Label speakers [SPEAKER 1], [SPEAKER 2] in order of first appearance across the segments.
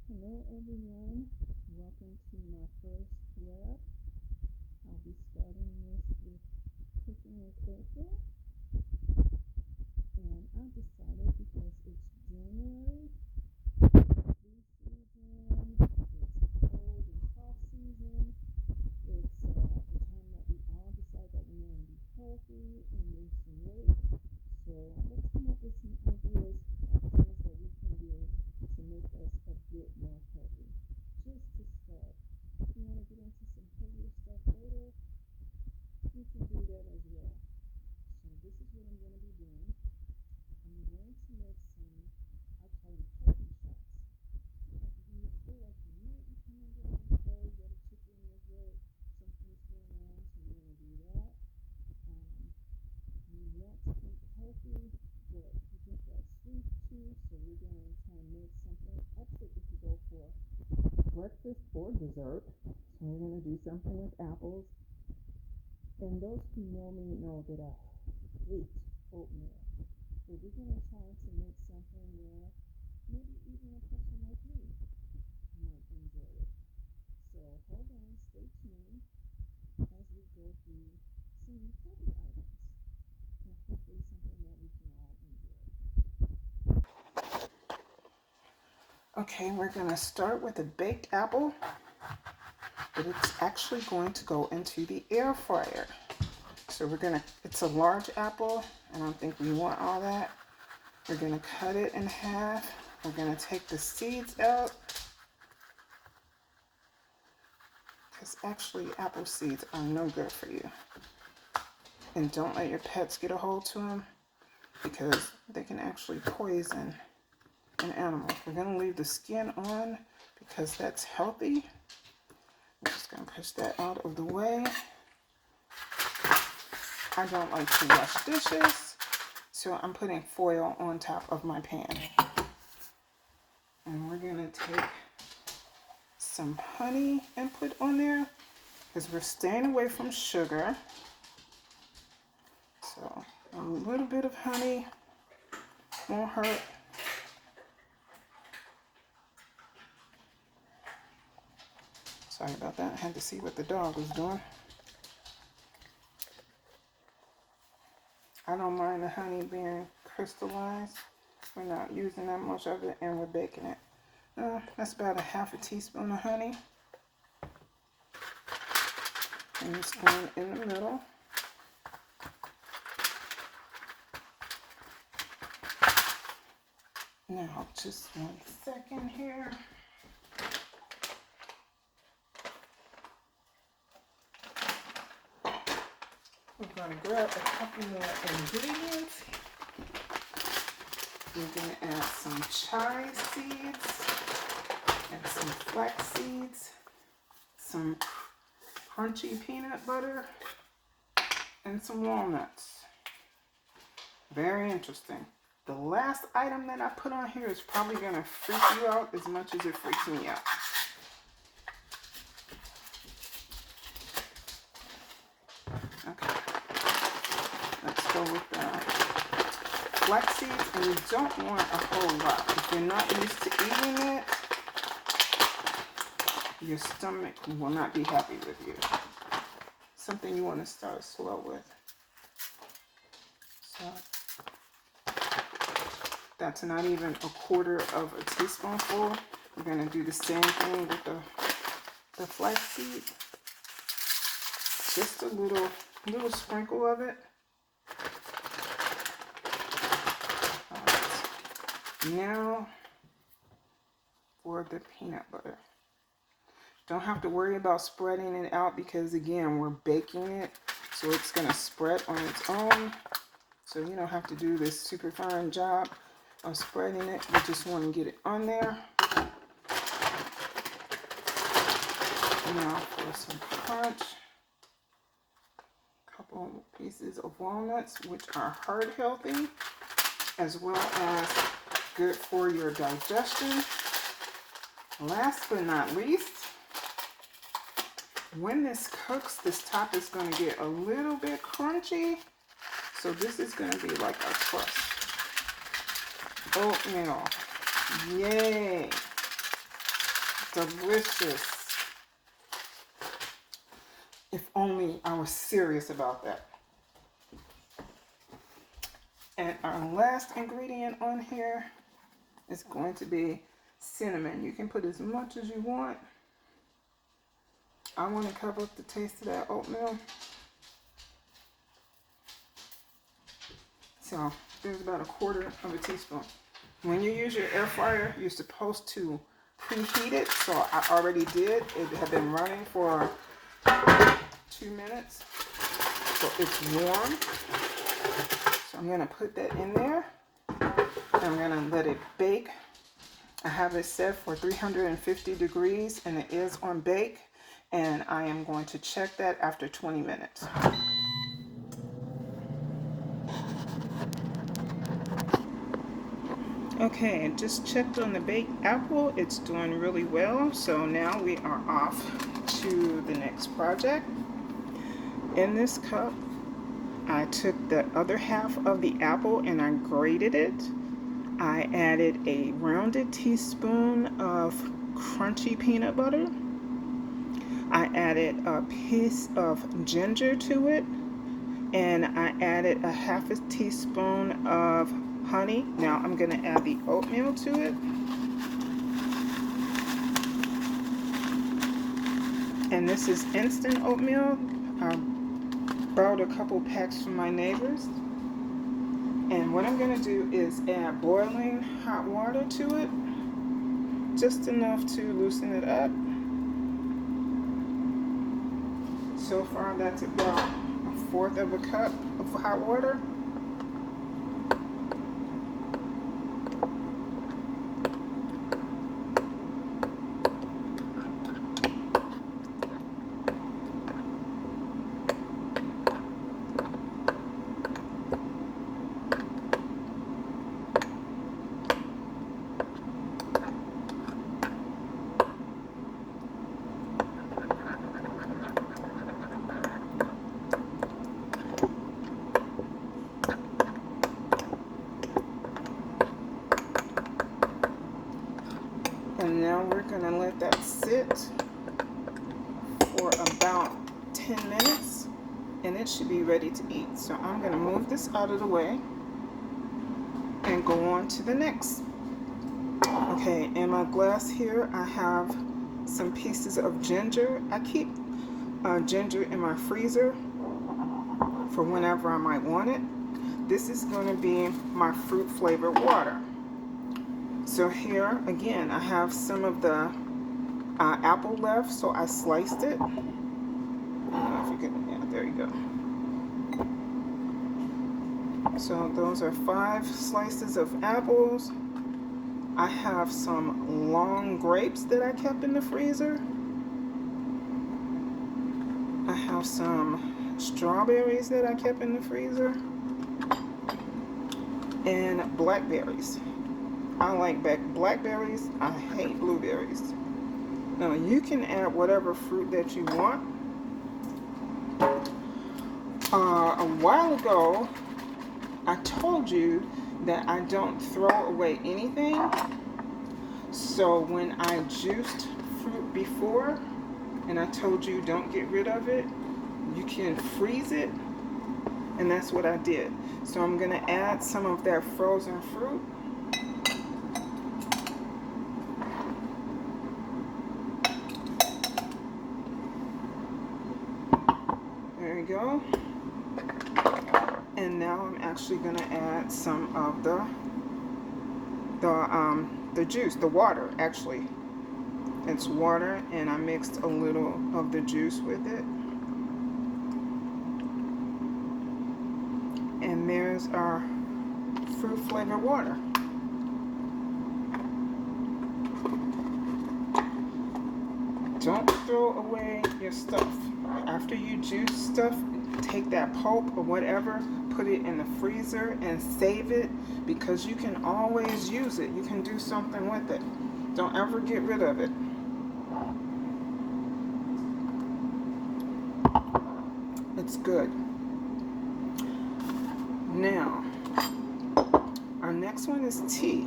[SPEAKER 1] Hello everyone, welcome to my first web. I'll be starting this with cooking with April, and I decided because it's January, flu season, it's cold and cough season, it's the time that we all decide that we want to be healthy and lose some weight. So let's come up with some ideas of things that we can do to make us a bit more healthy. Just to start. If you want to get into some heavier stuff later, you can do that as well. So this is what I'm going to be doing. I'm going to make some, I call them healthy shots. Like when you feel like you might be coming down with a cold, you got a chicken in your throat, something's going on, so you're going to do that. You want to eat healthy, but you drink that sweet too, so we're going to try and make something. Actually, if you go for breakfast or dessert, so we're going to do something with apples. And those who know me know that I hate oatmeal. But we're going to try to make something where maybe even a person like me might enjoy it. So hold on, stay tuned as we go through some healthy items. And hopefully something that we can all enjoy. Okay, we're going to start with a baked apple, but it's actually going to go into the air fryer. So it's a large apple. I don't think we want all that. We're going to cut it in half. We're going to take the seeds out, because actually apple seeds are no good for you. And don't let your pets get a hold to them, because they can actually poison an animal. We're going to leave the skin on because that's healthy. I'm just going to push that out of the way. I don't like to wash dishes, so I'm putting foil on top of my pan. And we're going to take some honey and put on there, because we're staying away from sugar. So a little bit of honey won't hurt. Sorry about that. I had to see what the dog was doing. I don't mind the honey being crystallized. We're not using that much of it, and we're baking it. That's about a half a teaspoon of honey. And it's going in the middle. Now, just 1 second here. We're going to grab a couple more ingredients. We're going to add some chia seeds and some flax seeds, some crunchy peanut butter, and some walnuts. Very interesting. The last item that I put on here is probably going to freak you out as much as it freaks me out. Okay. Let's go with the flax seeds, and you don't want a whole lot. If you're not used to eating it, your stomach will not be happy with you. Something you want to start slow with. So that's not even a quarter of a teaspoonful. We're going to do the same thing with the flax seed. Just a little sprinkle of it. All right. Now for the peanut butter. Don't have to worry about spreading it out, because again, we're baking it, so it's going to spread on its own. So you don't have to do this super fine job of spreading it. You just want to get it on there. Now for some crunch. A couple pieces of walnuts, which are heart healthy, as well as good for your digestion. Last but not least, when this cooks, this top is going to get a little bit crunchy. So this is going to be like a crust. Oatmeal. Yay.
[SPEAKER 2] delicious. If only I was serious about that. And our last ingredient on here is going to be cinnamon. You can put as much as you want. I want to cover up the taste of that oatmeal. So there's about 1/4 of a teaspoon. When you use your air fryer, you're supposed to preheat it. So I already did. It had been running for 2 minutes. So it's warm. So I'm going to put that in there. I'm going to let it bake. I have it set for 350 degrees and it is on bake. And I am going to check that after 20 minutes. Okay, just checked on the baked apple. It's doing really well. So now we are off to the next project. In this cup, I took the other half of the apple and I grated it. I added a rounded teaspoon of crunchy peanut butter. I added a piece of ginger to it. And I added a 1/2 teaspoon of honey. Now I'm going to add the oatmeal to it. And this is instant oatmeal. I borrowed a couple packs from my neighbors. And what I'm going to do is add boiling hot water to it. Just enough to loosen it up. So far that's about 1/4 of a cup of hot water. And now we're going to let that sit for about 10 minutes and it should be ready to eat. So I'm going to move this out of the way and go on to the next. Okay, in my glass here I have some pieces of ginger. I keep ginger in my freezer for whenever I might want it. This is going to be my fruit flavored water. So here again I have some of the apple left, so I sliced it. I don't know if you can, yeah, there you go. So those are 5 slices of apples. I have some long grapes that I kept in the freezer. I have some strawberries that I kept in the freezer. And blackberries. I like blackberries. I hate blueberries. Now you can add whatever fruit that you want. A while ago, I told you that I don't throw away anything. So when I juiced fruit before, and I told you don't get rid of it, you can freeze it. And that's what I did. So I'm going to add some of that frozen fruit. There we go. And now I'm actually going to add some of the juice, the water actually. It's water and I mixed a little of the juice with it. And there's our fruit flavored water. Don't throw away your stuff. After you juice stuff, take that pulp or whatever, put it in the freezer and save it, because you can always use it. You can do something with it. Don't ever get rid of it. It's good. Now, our next one is tea.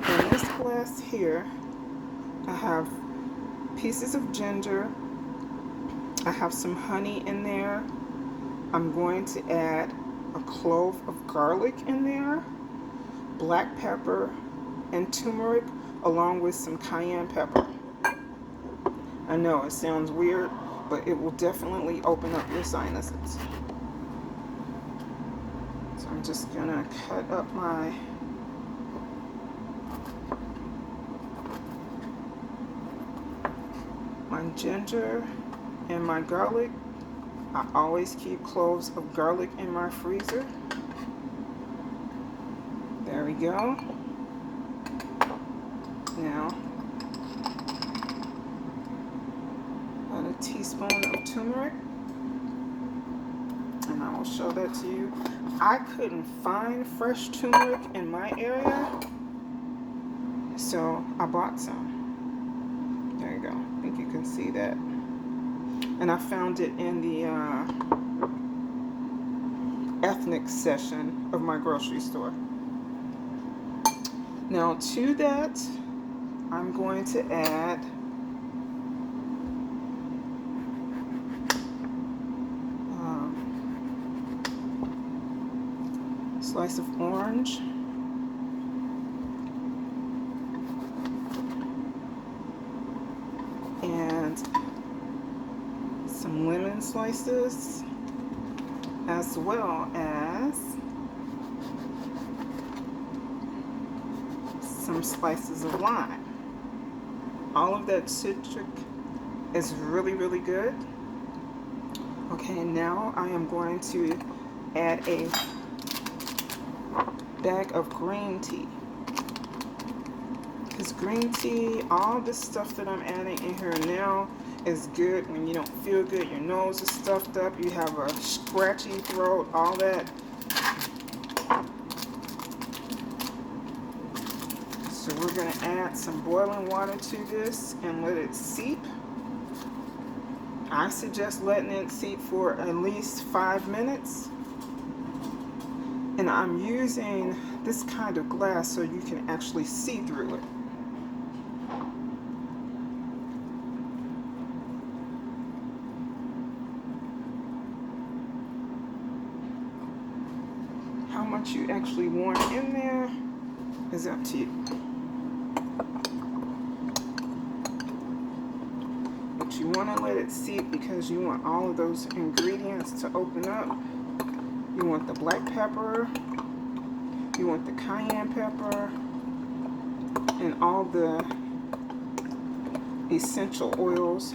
[SPEAKER 2] And this glass here, I have pieces of ginger. I have some honey in there. I'm going to add a clove of garlic in there, black pepper, and turmeric, along with some cayenne pepper. I know it sounds weird, but it will definitely open up your sinuses. So I'm just gonna cut up my ginger and my garlic. I always keep cloves of garlic in my freezer. There we go. Now, about a teaspoon of turmeric, and I will show that to you. I couldn't find fresh turmeric in my area, so I bought some. There you go. I think you can see that. And I found it in the ethnic section of my grocery store. Now to that, I'm going to add a slice of orange, and some lemon slices, as well as some slices of lime. All of that citric is really, really good. Okay, now I am going to add a bag of green tea. Because green tea, all this stuff that I'm adding in here now is good when you don't feel good, your nose is stuffed up, you have a scratchy throat, all that. So we're going to add some boiling water to this and let it seep. I suggest letting it seep for at least 5 minutes. And I'm using this kind of glass so you can actually see through it. How much you actually want in there is up to you. But you want to let it seep because you want all of those ingredients to open up. You want the black pepper, you want the cayenne pepper, and all the essential oils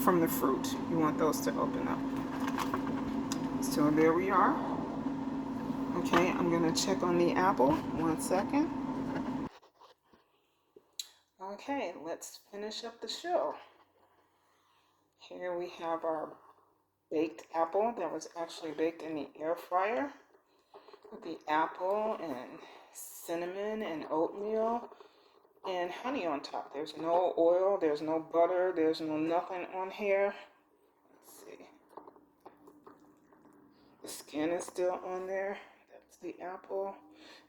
[SPEAKER 2] from the fruit. You want those to open up. So there we are. Okay, I'm gonna check on the apple. 1 second. Okay, let's finish up the show. Here we have our baked apple that was actually baked in the air fryer with the apple and cinnamon and oatmeal and honey on top. There's no oil, there's no butter, there's no nothing on here. Let's see. The skin is still on there. That's the apple.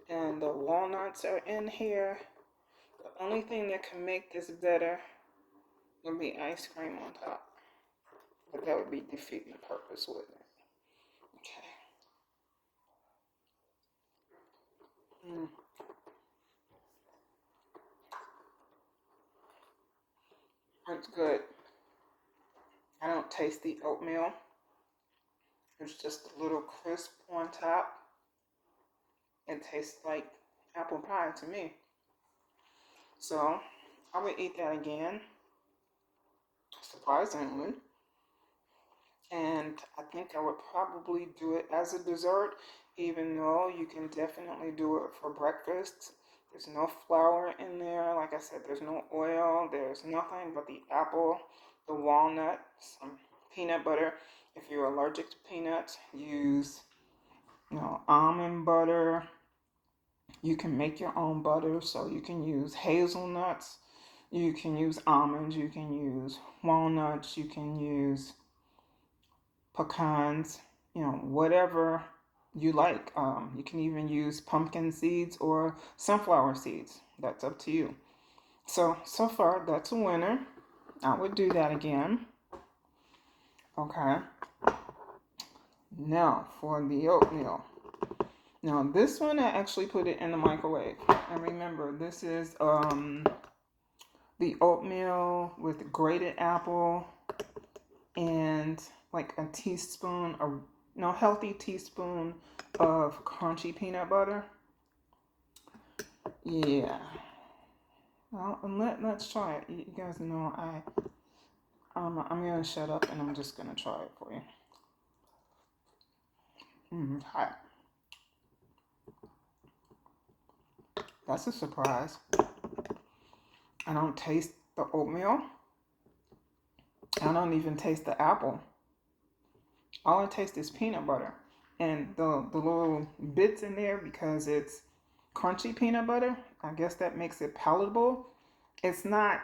[SPEAKER 2] And the walnuts are in here. The only thing that can make this better would be ice cream on top. But that would be defeating the purpose, wouldn't it? Okay. It's good. I don't taste the oatmeal. It's just a little crisp on top. It tastes like apple pie to me. So I would eat that again, surprisingly. And I think I would probably do it as a dessert, even though you can definitely do it for breakfast. There's no flour in there. Like I said, there's no oil. There's nothing but the apple, the walnut, some peanut butter. If you're allergic to peanuts, use, almond butter. You can make your own butter, so you can use hazelnuts. You can use almonds. You can use walnuts. You can use pecans, whatever you like. You can even use pumpkin seeds or sunflower seeds. That's up to you. So far, that's a winner. I would do that again. Okay. Now for the oatmeal. Now this one, I actually put it in the microwave. And remember, this is the oatmeal with grated apple and like a teaspoon of, no, healthy teaspoon of crunchy peanut butter. Yeah. Well, let's try it. You guys know I'm gonna shut up and I'm just gonna try it for you. Hot. That's a surprise. I don't taste the oatmeal. I don't even taste the apple. All I taste is peanut butter and the little bits in there because it's crunchy peanut butter. I guess that makes it palatable. It's not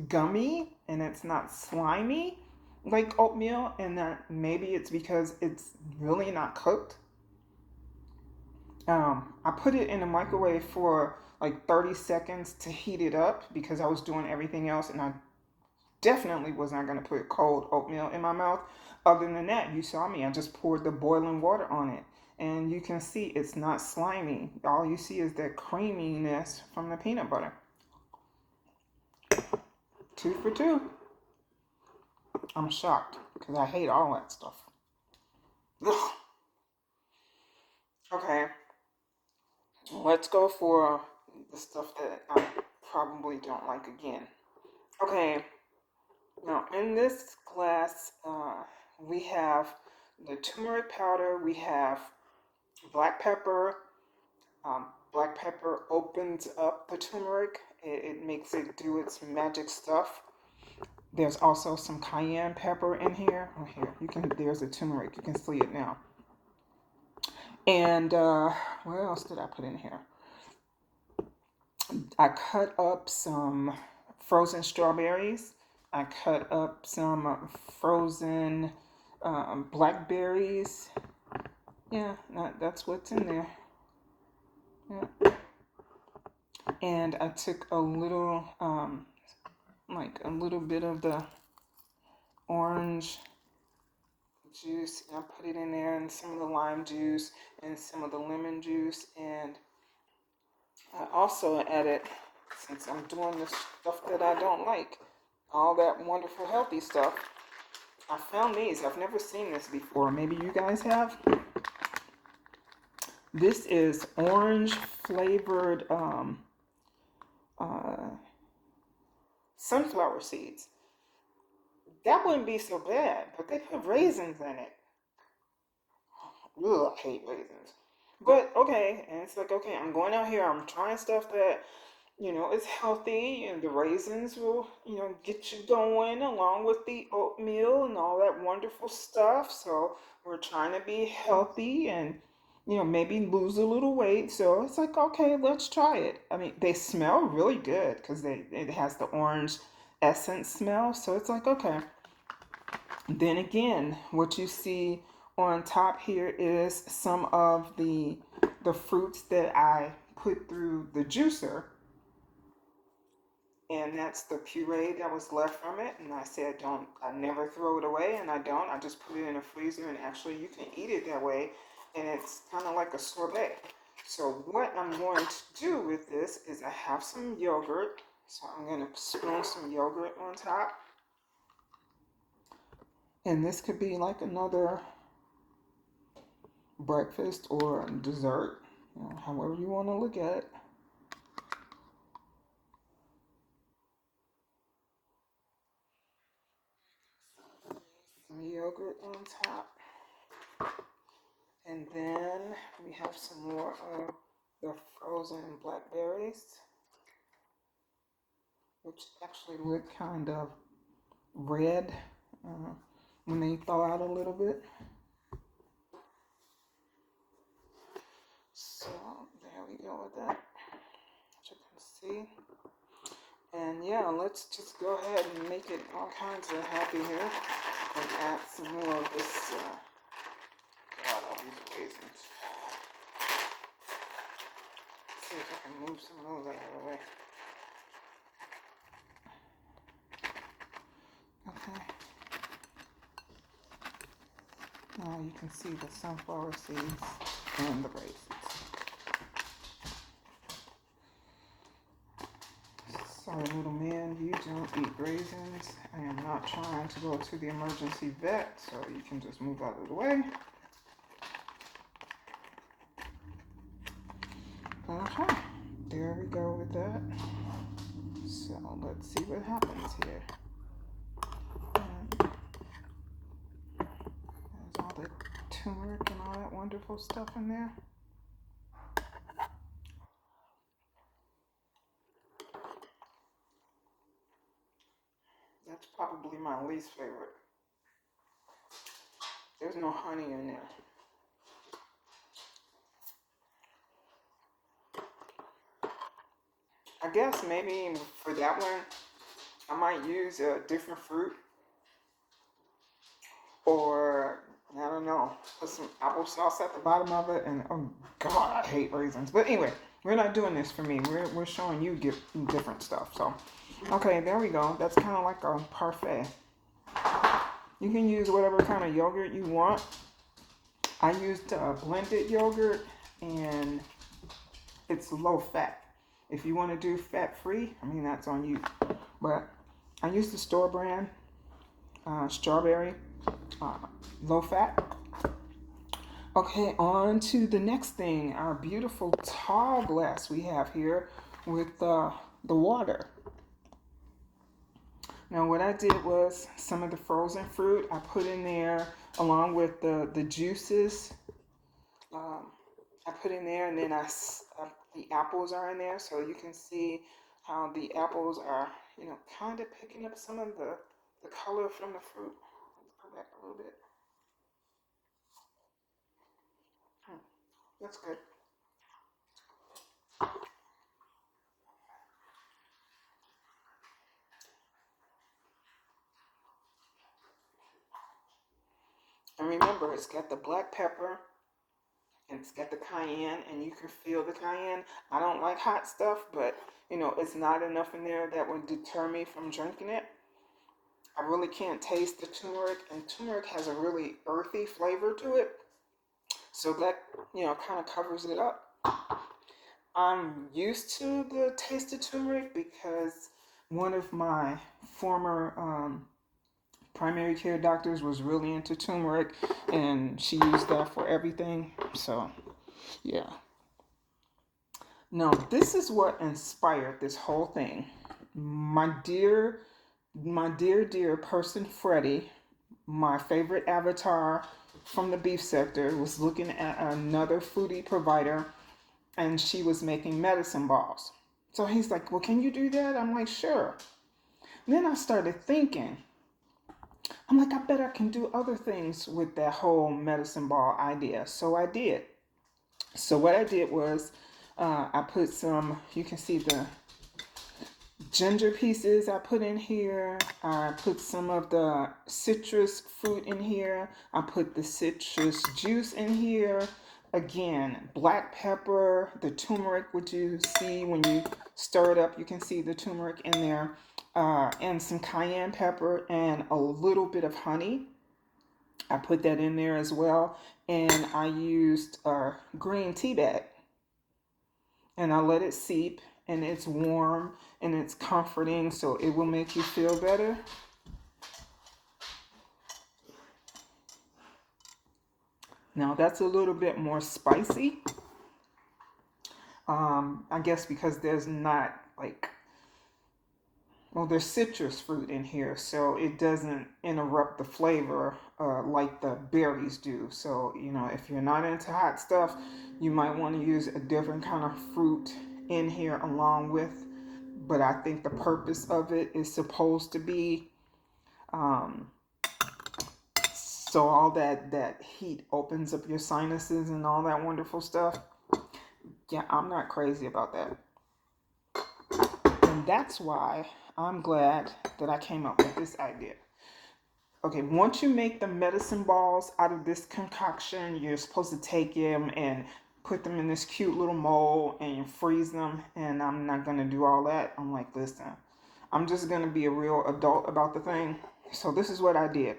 [SPEAKER 2] gummy and it's not slimy like oatmeal, and that maybe it's because it's really not cooked. I put it in the microwave for like 30 seconds to heat it up because I was doing everything else, and I definitely was not going to put cold oatmeal in my mouth. Other than that, you saw me. I just poured the boiling water on it. And you can see it's not slimy. All you see is that creaminess from the peanut butter. 2 for 2. I'm shocked because I hate all that stuff. Ugh. Okay, let's go for the stuff that I probably don't like again. Okay, now in this glass, we have the turmeric powder, we have black pepper. Black pepper opens up the turmeric. It makes it do its magic stuff. There's also some cayenne pepper in here. Oh, here you can. There's a turmeric. You can see it now. And what else did I put in here? I cut up some frozen strawberries. I cut up some frozen blackberries. Yeah, that's what's in there. Yeah. And I took a little, like a little bit of the orange juice, and I put it in there, and some of the lime juice, and some of the lemon juice, and I also added, since I'm doing the stuff that I don't like, all that wonderful healthy stuff, I found these. I've never seen this before. Maybe you guys have. This is orange flavored sunflower seeds. That wouldn't be so bad, but they put raisins in it. Ugh, I hate raisins. But okay, and it's like, okay, I'm going out here, I'm trying stuff that, is healthy, and the raisins will, get you going along with the oatmeal and all that wonderful stuff. So we're trying to be healthy and, maybe lose a little weight. So it's like, okay, let's try it. I mean, they smell really good because it has the orange essence smell. So it's like, okay. Then again, what you see on top here is some of the fruits that I put through the juicer, and that's the puree that was left from it. And I said, I never throw it away, and I don't. I just put it in the freezer, and actually you can eat it that way, and it's kind of like a sorbet. So what I'm going to do with this is I have some yogurt, so I'm going to spoon some yogurt on top. And this could be like another breakfast or dessert, however you want to look at it. Some yogurt on top. And then we have some more of the frozen blackberries, which actually look kind of red when they thaw out a little bit. So there we go with that, as you can see. And yeah, let's just go ahead and make it all kinds of happy here and add some more of this. God, all these see if I can move some of those out of the way. Okay. Now you can see the sunflower seeds and the raisins. Sorry, little man, you don't eat raisins. I am not trying to go to the emergency vet, so you can just move out of the way. Okay, there we go with that. So let's see what happens here. There's all the turmeric and all that wonderful stuff in there. That's probably my least favorite. There's no honey in there. I guess maybe for that one, I might use a different fruit. Or, I don't know, put some applesauce at the bottom of it. And, oh, God, I hate raisins. But anyway, we're not doing this for me. We're showing you different stuff. So, okay, there we go. That's kind of like a parfait. You can use whatever kind of yogurt you want. I used blended yogurt, and it's low fat. If you want to do fat free, I mean, that's on you. But I used the store brand strawberry, low fat. Okay, on to the next thing. Our beautiful tall glass we have here with the water. Now what I did was some of the frozen fruit I put in there along with the juices. I put in there, and then the apples are in there, so you can see how the apples are, kind of picking up some of the color from the fruit. Let's go back a little bit. That's good. And remember, it's got the black pepper, and it's got the cayenne, and you can feel the cayenne. I don't like hot stuff, but it's not enough in there that would deter me from drinking it. I really can't taste the turmeric, and turmeric has a really earthy flavor to it. So that, kind of covers it up. I'm used to the taste of turmeric because one of my former primary care doctors was really into turmeric, and she used that for everything. So, yeah. Now, this is what inspired this whole thing. My dear person, Freddie, my favorite avatar from the beef sector, was looking at another foodie provider, and she was making medicine balls. So he's like, well, can you do that? I'm like, sure. And then I started thinking, I'm like, I bet I can do other things with that whole medicine ball idea. So I did. So what I did was I put some, you can see the ginger pieces I put in here. I put some of the citrus fruit in here. I put the citrus juice in here. Again, black pepper, the turmeric, which you see when you stir it up, you can see the turmeric in there, and some cayenne pepper and a little bit of honey. I put that in there as well, and I used a green tea bag, and I let it seep, and it's warm and it's comforting, so it will make you feel better. Now that's a little bit more spicy. I guess because there's not there's citrus fruit in here, so it doesn't interrupt the flavor like the berries do. So, if you're not into hot stuff, you might want to use a different kind of fruit in here along with. But I think the purpose of it is supposed to be so all that heat opens up your sinuses and all that wonderful stuff. Yeah, I'm not crazy about that. And that's why I'm glad that I came up with this idea. Okay, once you make the medicine balls out of this concoction, you're supposed to take them and put them in this cute little mold and freeze them, and I'm not going to do all that. I'm like, listen, I'm just going to be a real adult about the thing. So this is what I did.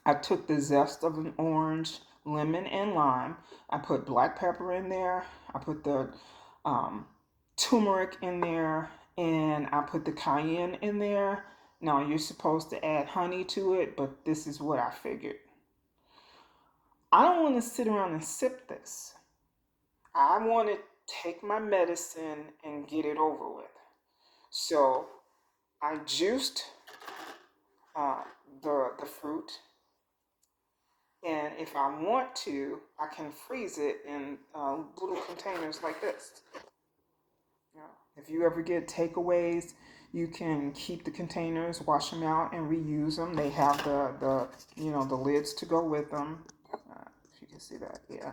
[SPEAKER 2] I took the zest of an orange, lemon, and lime. I put black pepper in there. I put the um, turmeric in there, and I put the cayenne in there. Now you're supposed to add honey to it, but this is what I figured. I don't want to sit around and sip this. I want to take my medicine and get it over with. So I juiced uh, the fruit, and if I want to, I can freeze it in little containers like this. You know, if you ever get takeaways, you can keep the containers, wash them out, and reuse them. They have the lids to go with them. If you can see that, yeah.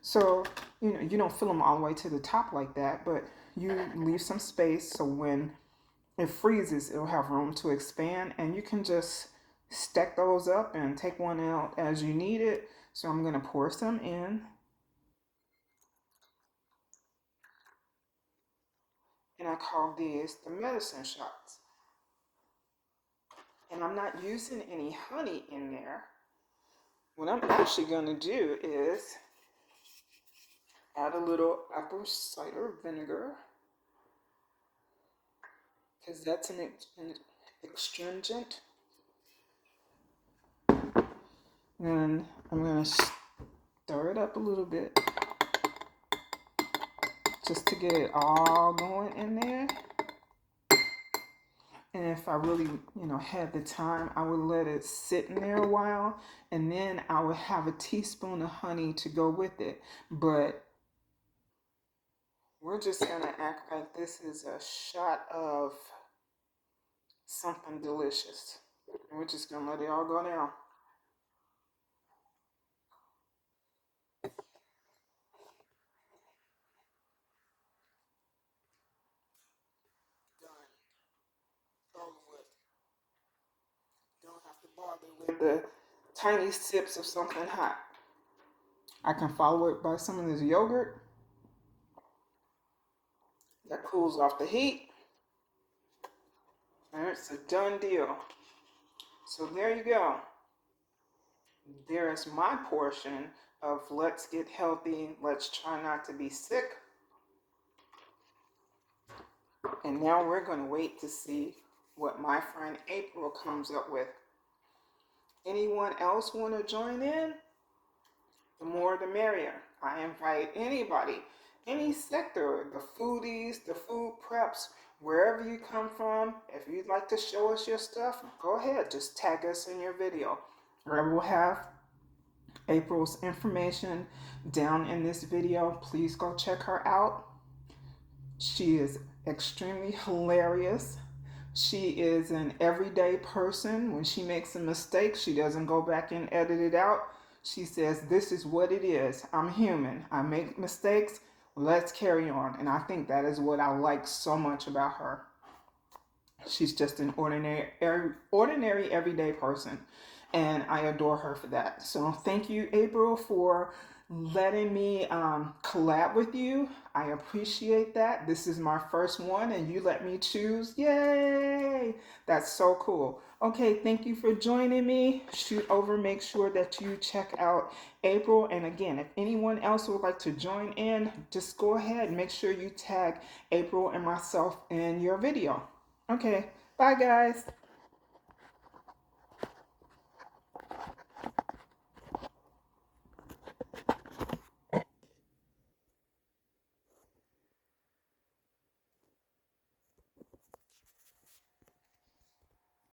[SPEAKER 2] So you don't fill them all the way to the top like that, but you leave some space so when it freezes, it'll have room to expand, and you can just stack those up and take one out as you need it. So I'm going to pour some in, and I call these the medicine shots. And I'm not using any honey in there. What I'm actually going to do is add a little apple cider vinegar, because that's an astringent. And I'm going to stir it up a little bit just to get it all going in there. And if I really, had the time, I would let it sit in there a while, and then I would have a teaspoon of honey to go with it. But we're just gonna act like this is a shot of something delicious. And we're just gonna let it all go down. Done. Over with. Don't have to bother with the tiny sips of something hot. I can follow it by some of this yogurt that cools off the heat, and it's a done deal. So there you go. There's my portion of let's get healthy, let's try not to be sick. And now we're going to wait to see what my friend April comes up with. Anyone else want to join in? The more the merrier. I invite anybody, any sector, the foodies, the food preps, wherever you come from. If you'd like to show us your stuff, go ahead. Just tag us in your video. I will have April's information down in this video. Please go check her out. She is extremely hilarious. She is an everyday person. When she makes a mistake, she doesn't go back and edit it out. She says, this is what it is. I'm human. I make mistakes. Let's carry on. And I think that is what I like so much about her. She's just an ordinary everyday person. And I adore her for that. So thank you, April, for letting me collab with you. I appreciate that. This is my first one, and you let me choose. Yay! That's so cool. Okay, thank you for joining me. Shoot over, make sure that you check out April. And again, if anyone else would like to join in, just go ahead and make sure you tag April and myself in your video. Okay, bye guys.